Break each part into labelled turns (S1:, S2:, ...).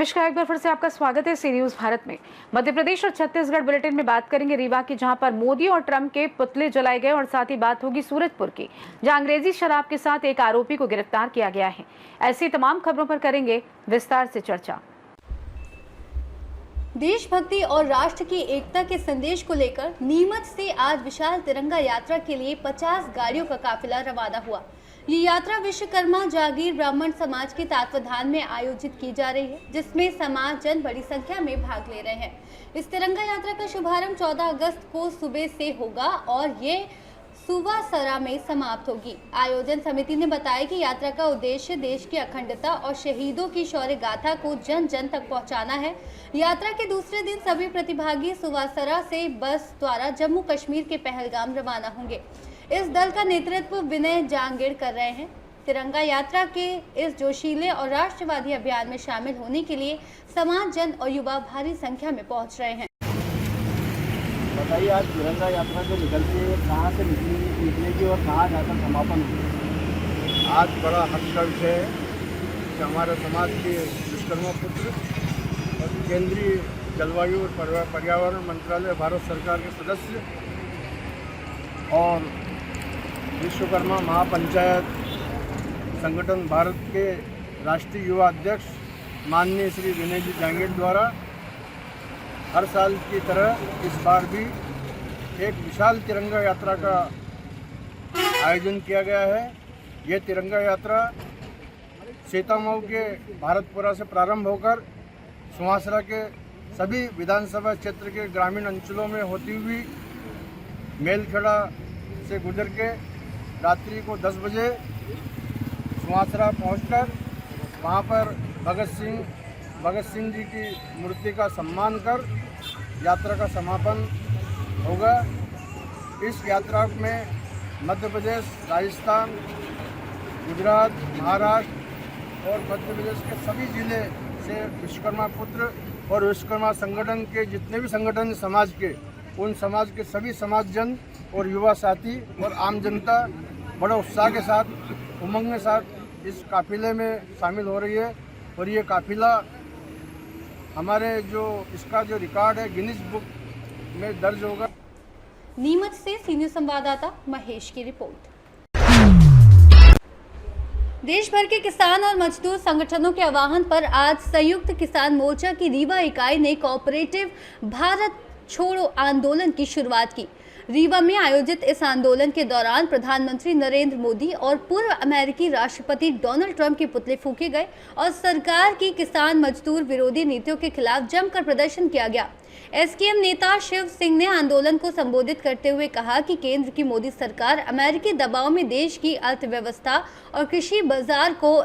S1: नमस्कार, एक बार फिर से आपका स्वागत है सी न्यूज भारत में। मध्य प्रदेश और छत्तीसगढ़ बुलेटिन में बात करेंगे रीवा की, जहां पर मोदी और ट्रंप के पुतले जलाए गए, और साथ ही बात होगी सूरजपुर की, जहां अंग्रेजी शराब के साथ एक आरोपी को गिरफ्तार किया गया है। ऐसी तमाम खबरों पर करेंगे विस्तार से चर्चा।
S2: देशभक्ति और राष्ट्र की एकता के संदेश को लेकर नीमच से आज विशाल तिरंगा यात्रा के लिए 50 गाड़ियों का काफिला रवाना हुआ। ये यात्रा विश्वकर्मा जागीर ब्राह्मण समाज के तत्वाधान में आयोजित की जा रही है, जिसमें समाज जन बड़ी संख्या में भाग ले रहे हैं। इस तिरंगा यात्रा का शुभारंभ 14 अगस्त को सुबह से होगा और ये सुवासरा में समाप्त होगी। आयोजन समिति ने बताया कि यात्रा का उद्देश्य देश की अखंडता और शहीदों की शौर्य गाथा को जन जन तक पहुंचाना है। यात्रा के दूसरे दिन सभी प्रतिभागी सुवासरा से बस द्वारा जम्मू कश्मीर के पहलगाम रवाना होंगे। इस दल का नेतृत्व विनय जांगेड़ कर रहे हैं। तिरंगा यात्रा के इस जोशीले और राष्ट्रवादी अभियान में शामिल होने के लिए समाज जन और युवा भारी संख्या में पहुंच रहे हैं।
S3: बताइए, आज तिरंगा यात्रा जो निकलती है कहाँ से निकलेगी और कहाँ जाकर समापन होगी?
S4: आज बड़ा हर्ष का विषय है कि हमारे समाज के विश्वकर्मा पुत्र और केंद्रीय जलवायु और पर्यावरण मंत्रालय भारत सरकार के सदस्य और विश्वकर्मा महापंचायत संगठन भारत के राष्ट्रीय युवा अध्यक्ष माननीय श्री विनय जी जांगेड़ द्वारा हर साल की तरह इस बार भी एक विशाल तिरंगा यात्रा का आयोजन किया गया है। ये तिरंगा यात्रा सीतामऊ के भारतपुरा से प्रारंभ होकर सुवासरा के सभी विधानसभा क्षेत्र के ग्रामीण अंचलों में होती हुई मेलखेड़ा से गुजर के रात्रि को 10 बजे सुवासरा पहुंचकर वहां पर भगत सिंह जी की मूर्ति का सम्मान कर यात्रा का समापन होगा। इस यात्रा में मध्य प्रदेश, राजस्थान, गुजरात, महाराष्ट्र और मध्य प्रदेश के सभी जिले से विश्वकर्मा पुत्र और विश्वकर्मा संगठन के जितने भी संगठन समाज के, उन समाज के सभी समाजजन और युवा साथी और आम जनता बड़ा उत्साह के साथ, उमंग के साथ इस काफिले में शामिल हो रही है। और ये काफिला हमारे इसका जो रिकॉर्ड है गिनीज बुक में दर्ज होगा।
S2: नीमच से सी न्यूज संवाददाता महेश की रिपोर्ट। देश भर के किसान और मजदूर संगठनों के आह्वान पर आज संयुक्त किसान मोर्चा की रीवा इकाई ने कोऑपरेटिव भारत छोड़ो आंदोलन की शुरुआत की। रीवा में आयोजित इस आंदोलन के दौरान प्रधानमंत्री नरेंद्र मोदी और पूर्व अमेरिकी राष्ट्रपति डोनाल्ड ट्रंप के पुतले फूके गए और सरकार की किसान मजदूर विरोधी नीतियों के खिलाफ जमकर प्रदर्शन किया गया। एसकेएम नेता शिव सिंह ने आंदोलन को संबोधित करते हुए कहा कि केंद्र की मोदी सरकार अमेरिकी दबाव में देश की अर्थव्यवस्था और कृषि बाजार को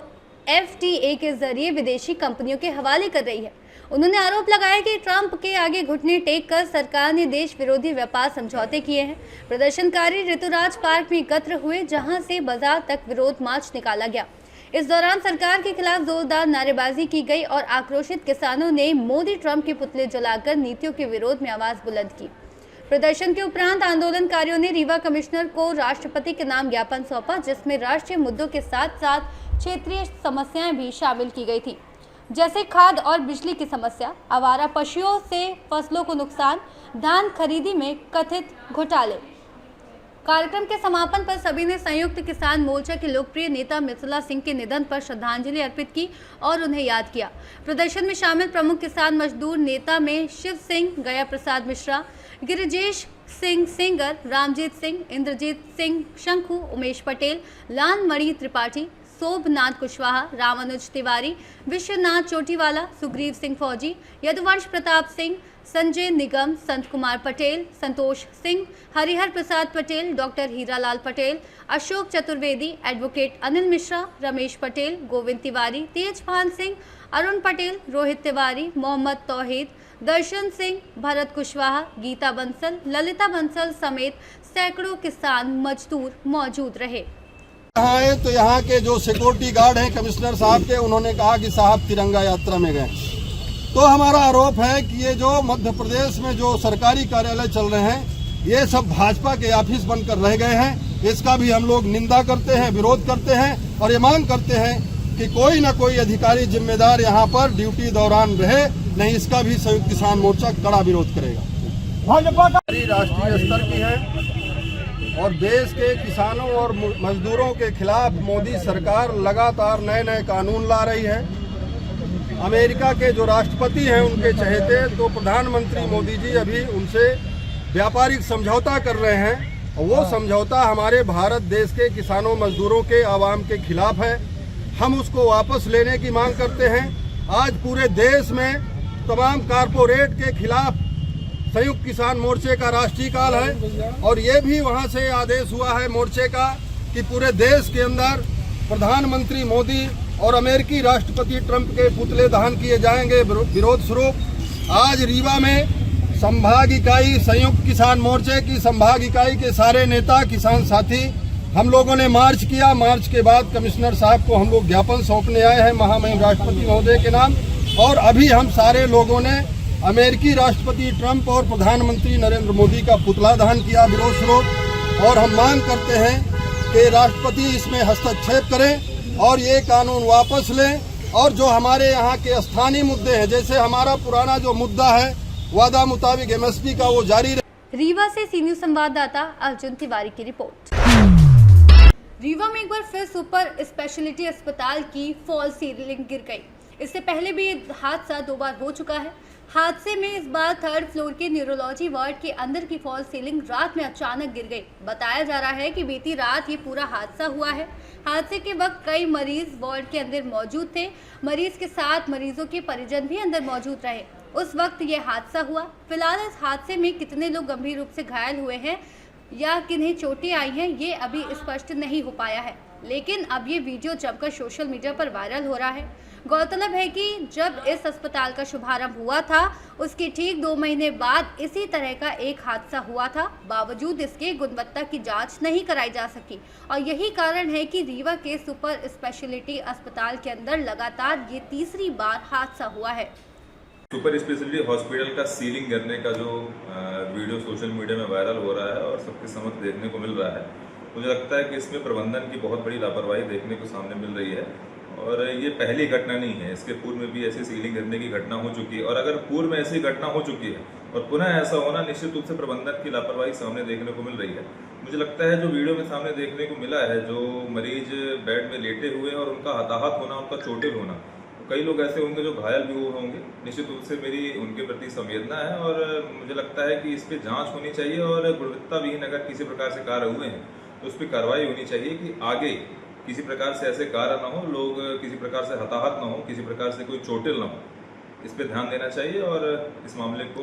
S2: एफटीए के जरिए विदेशी कंपनियों के हवाले कर रही है। उन्होंने आरोप लगाया कि ट्रंप के आगे घुटने टेक कर सरकार ने देश विरोधी व्यापार समझौते किए हैं। प्रदर्शनकारी ऋतुराज पार्क में एकत्र हुए, जहां से बाजार तक विरोध मार्च निकाला गया। इस दौरान सरकार के खिलाफ जोरदार नारेबाजी की गई और आक्रोशित किसानों ने मोदी ट्रंप के पुतले जलाकर नीतियों के विरोध में आवाज बुलंद की। प्रदर्शन के उपरांत आंदोलनकारियों ने रीवा कमिश्नर को राष्ट्रपति के नाम ज्ञापन सौंपा, जिसमें राष्ट्रीय मुद्दों के साथ साथ क्षेत्रीय समस्याएं भी शामिल की गई थी, जैसे खाद और बिजली की समस्या, आवारा पशुओं से फसलों को नुकसान, धान खरीदी में कथित घोटाले। कार्यक्रम के समापन पर सभी ने संयुक्त किसान मोर्चा के लोकप्रिय नेता मिथिला सिंह के निधन पर श्रद्धांजलि अर्पित की और उन्हें याद किया। प्रदर्शन में शामिल प्रमुख किसान मजदूर नेता में शिव सिंह, गया प्रसाद मिश्रा, गिरिजेश सिंह सेंगर, रामजीत सिंह, इंद्रजीत सिंह शंखू, उमेश पटेल, लालमणि त्रिपाठी, शोभनाथ कुशवाहा, रामानुज तिवारी, विश्वनाथ चोटीवाला, सुग्रीव सिंह फौजी, यदुवंश प्रताप सिंह, संजय निगम, संत कुमार पटेल, संतोष सिंह, हरिहर प्रसाद पटेल, डॉक्टर हीरालाल पटेल, अशोक चतुर्वेदी, एडवोकेट अनिल मिश्रा, रमेश पटेल, गोविंद तिवारी, तेजभान सिंह, अरुण पटेल, रोहित तिवारी, मोहम्मद तौहीद, दर्शन सिंह, भरत कुशवाहा, गीता बंसल, ललिता बंसल समेत सैकड़ों किसान मजदूर मौजूद रहे।
S5: यहाँ है तो यहाँ के जो सिक्योरिटी गार्ड हैं कमिश्नर साहब के, उन्होंने कहा कि साहब तिरंगा यात्रा में गए। तो हमारा आरोप है कि ये जो मध्य प्रदेश में जो सरकारी कार्यालय चल रहे हैं, ये सब भाजपा के ऑफिस बनकर रह गए हैं। इसका भी हम लोग निंदा करते हैं, विरोध करते हैं और ये मांग करते हैं कि कोई न कोई अधिकारी जिम्मेदार यहाँ पर ड्यूटी दौरान रहे, नहीं इसका भी संयुक्त किसान मोर्चा कड़ा विरोध करेगा। राष्ट्रीय स्तर की है और देश के किसानों और मजदूरों के खिलाफ मोदी सरकार लगातार नए नए कानून ला रही है। अमेरिका के जो राष्ट्रपति हैं उनके चहेते तो प्रधानमंत्री मोदी जी अभी उनसे व्यापारिक समझौता कर रहे हैं और वो समझौता हमारे भारत देश के किसानों मजदूरों के आवाम के खिलाफ है। हम उसको वापस लेने की मांग करते हैं। आज पूरे देश में तमाम कारपोरेट के खिलाफ संयुक्त किसान मोर्चे का राष्ट्रीय काल है और ये भी वहाँ से आदेश हुआ है मोर्चे का कि पूरे देश के अंदर प्रधानमंत्री मोदी और अमेरिकी राष्ट्रपति ट्रंप के पुतले दहन किए जाएंगे विरोध स्वरूप। आज रीवा में संभाग इकाई संयुक्त किसान मोर्चे की संभाग इकाई के सारे नेता किसान साथी हम लोगों ने मार्च किया। मार्च के बाद कमिश्नर साहब को हम लोग ज्ञापन सौंपने आए हैं महामहिम राष्ट्रपति महोदय के नाम, और अभी हम सारे लोगों ने अमेरिकी राष्ट्रपति ट्रंप और प्रधानमंत्री नरेंद्र मोदी का पुतला दहन किया विरोध स्वरूप। और हम मांग करते हैं कि राष्ट्रपति इसमें हस्तक्षेप करें और ये कानून वापस लें और जो हमारे यहाँ के स्थानीय मुद्दे हैं, जैसे हमारा पुराना जो मुद्दा है वादा मुताबिक एमएसपी का, वो जारी रहे।
S2: रीवा से सी न्यूज़ संवाददाता अर्जुन तिवारी की रिपोर्ट। रीवा में एक बार फिर सुपर स्पेशलिटी अस्पताल की फॉल सीलिंग गिर गई। इससे पहले भी ये हादसा 2 बार हो चुका है। हादसे में इस बार 3rd फ्लोर के न्यूरोलॉजी वार्ड के अंदर की फॉल सीलिंग रात में अचानक गिर गई। बताया जा रहा है कि बीती रात ये पूरा हादसा हुआ है। हादसे के वक्त कई मरीज वार्ड के अंदर मौजूद थे। मरीज के साथ मरीजों के परिजन भी अंदर मौजूद रहे उस वक्त ये हादसा हुआ। फिलहाल इस हादसे में कितने लोग गंभीर रूप से घायल हुए हैं या किन्हें चोटें आई हैं ये अभी स्पष्ट नहीं हो पाया है, लेकिन अब ये वीडियो जमकर सोशल मीडिया पर वायरल हो रहा है। गौरतलब है कि जब इस अस्पताल का शुभारंभ हुआ था उसके ठीक 2 महीने बाद इसी तरह का एक हादसा हुआ था। बावजूद इसके गुणवत्ता की जांच नहीं कराई जा सकी और यही कारण है कि रीवा के सुपर स्पेशलिटी अस्पताल के अंदर लगातार ये तीसरी बार हादसा हुआ है।
S6: सुपर स्पेशलिटी हॉस्पिटल का सीलिंग गिरने का जो वीडियो सोशल मीडिया में वायरल हो रहा है और सबके समक्ष देखने को मिल रहा है, मुझे लगता है कि इसमें प्रबंधन की बहुत बड़ी लापरवाही देखने को सामने मिल रही है। और ये पहली घटना नहीं है, इसके पूर्व में भी ऐसी सीलिंग गिरने की घटना हो चुकी है। और अगर पूर्व में ऐसी घटना हो चुकी है और पुनः ऐसा होना, निश्चित रूप से प्रबंधन की लापरवाही सामने देखने को मिल रही है। मुझे लगता है जो वीडियो में सामने देखने को मिला है, जो मरीज बेड में लेटे हुए और उनका हताहत होना, उनका चोटिल होना, कई लोग ऐसे होंगे जो घायल भी हुए होंगे। निश्चित रूप से मेरी उनके प्रति संवेदना है और मुझे लगता है कि इस पर जांच होनी चाहिए और गुणवत्ताविहीन अगर किसी प्रकार से कार्य हुए हैं तो उस पर कार्रवाई होनी चाहिए कि आगे किसी प्रकार से ऐसे कार्य ना हो, लोग किसी प्रकार से हताहत ना हो, किसी प्रकार से कोई चोटिल ना हो। इस पर ध्यान देना चाहिए और इस मामले को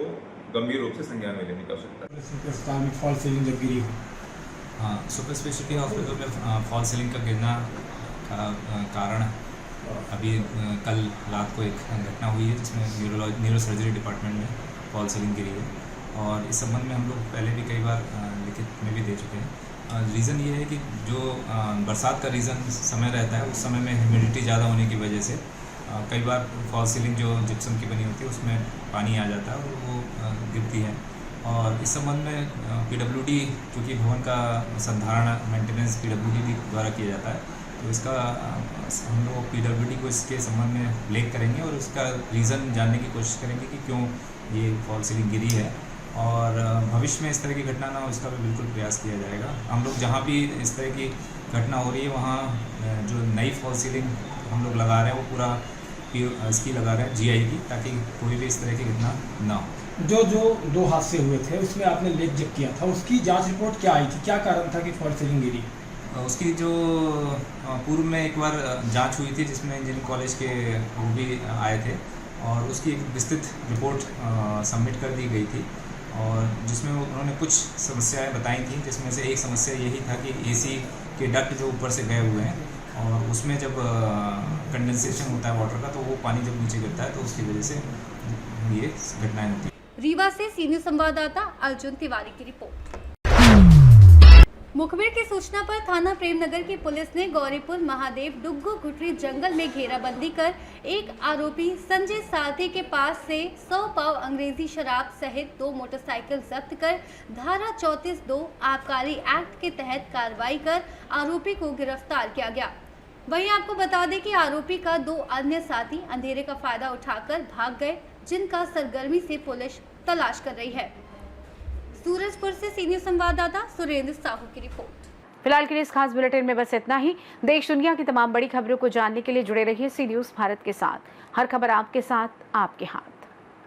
S6: गंभीर रूप से संज्ञान में लेने की आवश्यकता है।
S7: फॉल सीलिंग जब गिरी हो,
S8: हाँ, सुपर स्पेशलिटी हॉस्पिटल में फॉल सीलिंग का गिरना का कारण अभी कल रात को एक घटना हुई है जिसमें न्यूरो सर्जरी डिपार्टमेंट में फॉल सीलिंग गिरी है और इस संबंध में हम लोग पहले भी कई बार लिखित में भी दे चुके हैं। रीज़न ये है कि जो बरसात का रीज़न समय रहता है, उस समय में ह्यूमिडिटी ज़्यादा होने की वजह से कई बार फॉल सीलिंग जो जिप्सम की बनी होती है उसमें पानी आ जाता है और वो गिरती है। और इस संबंध में PWD, क्योंकि भवन का संधारण मेंटेनेंस PWD द्वारा किया जाता है, तो इसका हम लोग PWD को इसके संबंध में ब्लेम करेंगे और उसका रीज़न जानने की कोशिश करेंगे कि क्यों ये फॉल सीलिंग गिरी है और भविष्य में इस तरह की घटना ना हो इसका भी बिल्कुल प्रयास किया जाएगा। हम लोग जहाँ भी इस तरह की घटना हो रही है वहाँ जो नई फॉल सीलिंग हम लोग लगा रहे हैं वो पूरा इसकी लगा रहे हैं GI की, ताकि कोई भी इस तरह की घटना ना हो।
S7: जो 2 हादसे हुए थे उसमें आपने लेख जब किया था, उसकी जांच रिपोर्ट क्या आई थी? क्या कारण था कि फॉल सीलिंग गिरी?
S8: उसकी जो पूर्व में एक बार जांच हुई थी जिसमें इंजीनियरिंग कॉलेज के वो भी आए थे और उसकी एक विस्तृत रिपोर्ट सबमिट कर दी गई थी और जिसमें उन्होंने कुछ समस्याएं बताई थी, जिसमें से एक समस्या यही था कि AC के डक्ट जो ऊपर से गए हुए हैं और उसमें जब कंडेंसेशन होता है वाटर का तो वो पानी जब नीचे गिरता है तो उसकी वजह से ये घटनाएं होती हैं।
S2: रीवा से सी न्यूज़ संवाददाता अर्जुन तिवारी की रिपोर्ट। मुखबिर की सूचना पर थाना प्रेमनगर की पुलिस ने गौरीपुर महादेव डुग्गू गुटरी जंगल में घेराबंदी कर एक आरोपी संजय सारथी के पास से 100 पाव अंग्रेजी शराब सहित 2 मोटरसाइकिल जब्त कर धारा 34(2) आबकारी एक्ट के तहत कार्रवाई कर आरोपी को गिरफ्तार किया गया। वहीं आपको बता दें कि आरोपी का 2 अन्य साथी अंधेरे का फायदा उठाकर भाग गए, जिनका सरगर्मी से पुलिस तलाश कर रही है। सूरजपुर से सीनियर संवाददाता सुरेंद्र साहू की रिपोर्ट।
S1: फिलहाल के लिए इस खास बुलेटिन में बस इतना ही। देश दुनिया की तमाम बड़ी खबरों को जानने के लिए जुड़े रहिए सी न्यूज़ भारत के साथ। हर खबर आपके साथ, आपके हाथ।